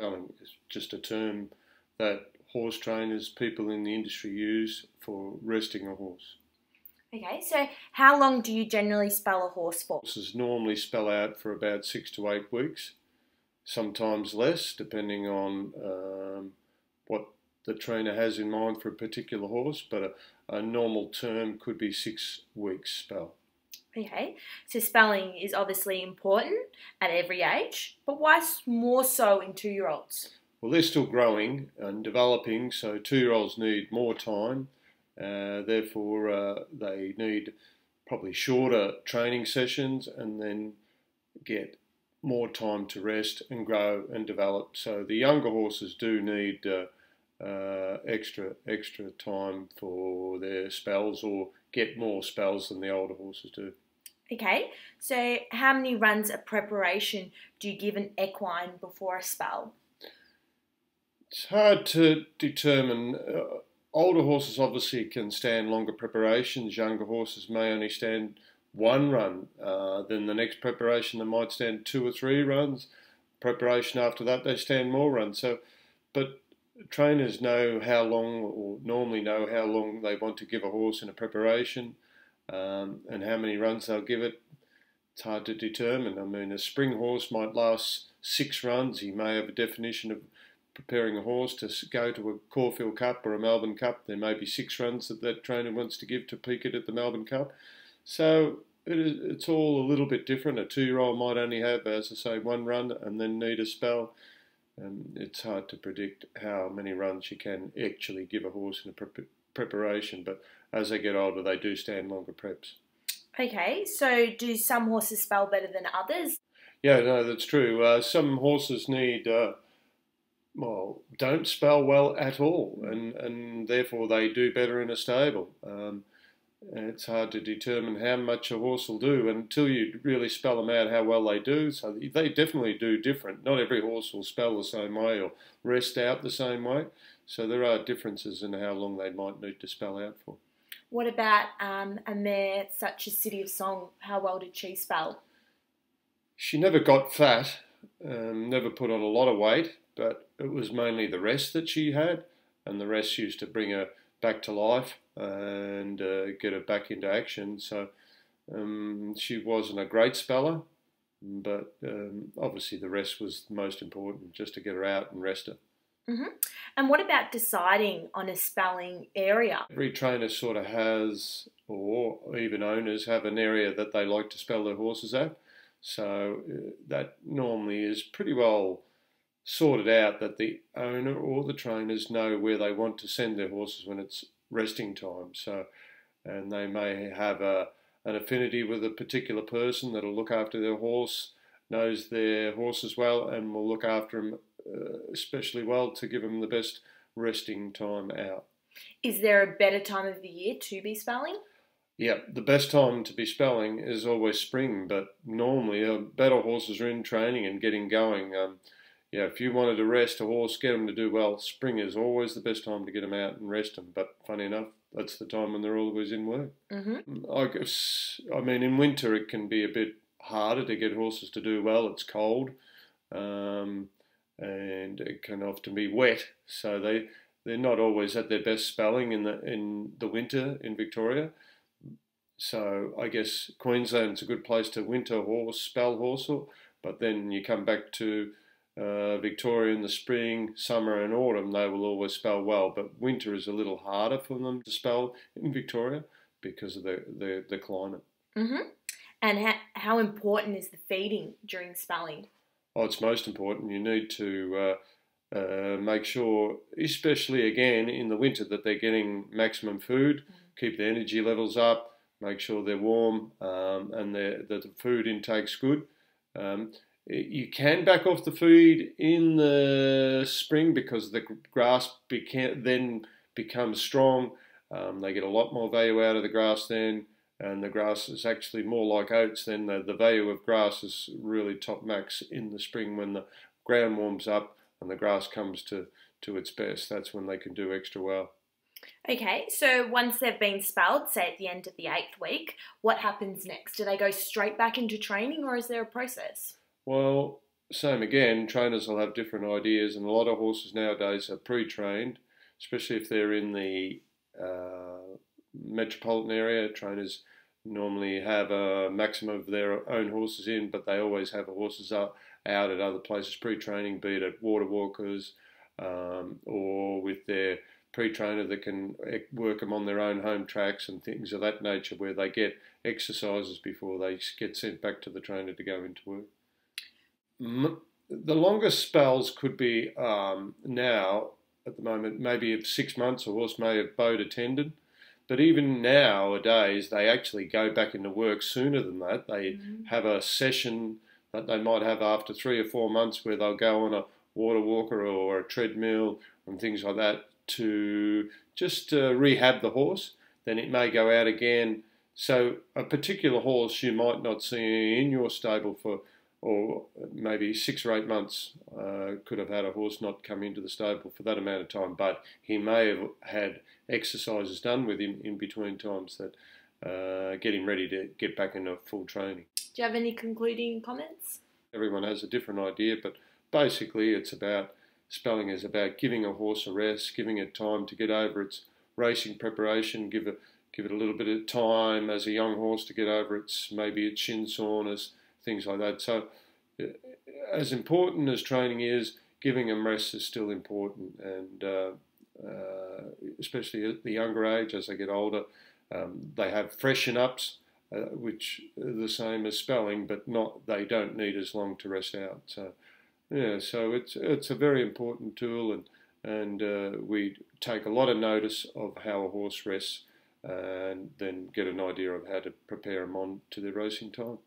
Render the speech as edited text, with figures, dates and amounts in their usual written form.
Spelling is just a term that horse trainers, people in the industry use for resting a horse. Okay, so how long do you generally spell a horse for? Horses normally spell out for about 6 to 8 weeks, sometimes less, depending on what the trainer has in mind for a particular horse, but a normal term could be 6 weeks spell. Okay, so spelling is obviously important at every age, but why more so in 2-year-olds? Well, they're still growing and developing, so 2-year-olds need more time. Therefore, they need probably shorter training sessions and then get more time to rest and grow and develop. So the younger horses do need extra time for their spells, or get more spells than the older horses do. Okay, so how many runs of preparation do you give an equine before a spell? It's hard to determine. Older horses obviously can stand longer preparations. Younger horses may only stand one run. Then the next preparation they might stand 2 or 3 runs. Preparation after that they stand more runs. But trainers know how long, or normally know how long they want to give a horse in a preparation, and how many runs they'll give it. It's hard to determine. I mean, a spring horse might last 6 runs. He may have a definition of preparing a horse to go to a Caulfield Cup or a Melbourne Cup. There may be 6 runs that trainer wants to give to peak it at the Melbourne Cup. So it's all a little bit different. A 2-year-old might only have, as I say, 1 run and then need a spell. It's hard to predict how many runs you can actually give a horse in a preparation, but as they get older, they do stand longer preps. Okay, so do some horses spell better than others? Yeah, no, that's true. Some horses need, don't spell well at all, and therefore they do better in a stable. It's hard to determine how much a horse will do until you really spell them out how well they do. So they definitely do different. Not every horse will spell the same way or rest out the same way. So there are differences in how long they might need to spell out for. What about a mare such as City of Song? How well did she spell? She never got fat, never put on a lot of weight, but it was mainly the rest that she had, and the rest used to bring her back to life and get her back into action. So she wasn't a great speller, but obviously the rest was the most important, just to get her out and rest her. Mm-hmm. And what about deciding on a spelling area? Every trainer sort of has, or even owners have, an area that they like to spell their horses at. So that normally is pretty well sorted out, that the owner or the trainers know where they want to send their horses when it's resting time. So, and they may have an affinity with a particular person that'll look after their horse, knows their horse as well, and will look after them especially well to give them the best resting time out. Is there a better time of the year to be spelling? Yeah, the best time to be spelling is always spring, but normally better horses are in training and getting going. If you wanted to rest a horse, get them to do well, spring is always the best time to get them out and rest them. But funny enough, that's the time when they're always in work. Mm-hmm. I guess, I mean, in winter it can be a bit harder to get horses to do well. It's cold, and it can often be wet, so they're not always at their best spelling in the winter in Victoria. So I guess Queensland's a good place to winter horse, spell horse, but then you come back to Victoria in the spring, summer and autumn, they will always spell well, but winter is a little harder for them to spell in Victoria because of the climate. Mm-hmm. And how important is the feeding during spelling? Oh, it's most important. You need to make sure, especially again in the winter, that they're getting maximum food, keep their energy levels up, make sure they're warm, and that the food intake's good. You can back off the feed in the spring because the grass then becomes strong. They get a lot more value out of the grass then, and the grass is actually more like oats. Then the value of grass is really top max in the spring when the ground warms up and the grass comes to its best. That's when they can do extra well. Okay, so once they've been spelled, say at the end of the 8th week, what happens next? Do they go straight back into training, or is there a process? Well, same again, trainers will have different ideas, and a lot of horses nowadays are pre-trained, especially if they're in the metropolitan area. Trainers normally have a maximum of their own horses in, but they always have horses out at other places pre-training, be it at water walkers or with their pre-trainer that can work them on their own home tracks and things of that nature, where they get exercises before they get sent back to the trainer to go into work. The longest spells could be now, at the moment, maybe if 6 months a horse may have bowed a tendon. But even nowadays, they actually go back into work sooner than that. They have a session that they might have after 3 or 4 months where they'll go on a water walker or a treadmill and things like that to just rehab the horse. Then it may go out again. So a particular horse you might not see in your stable for, or maybe 6 or 8 months, could have had a horse not come into the stable for that amount of time, but he may have had exercises done with him in between times that get him ready to get back into full training. Do you have any concluding comments? Everyone has a different idea, but basically spelling is about giving a horse a rest, giving it time to get over its racing preparation, give it a little bit of time as a young horse to get over its shin soreness, things like that. So as important as training is, giving them rest is still important, and especially at the younger age, as they get older, they have freshen ups, which are the same as spelling, but they don't need as long to rest out. So yeah, so it's a very important tool, and we take a lot of notice of how a horse rests, and then get an idea of how to prepare them on to their racing time.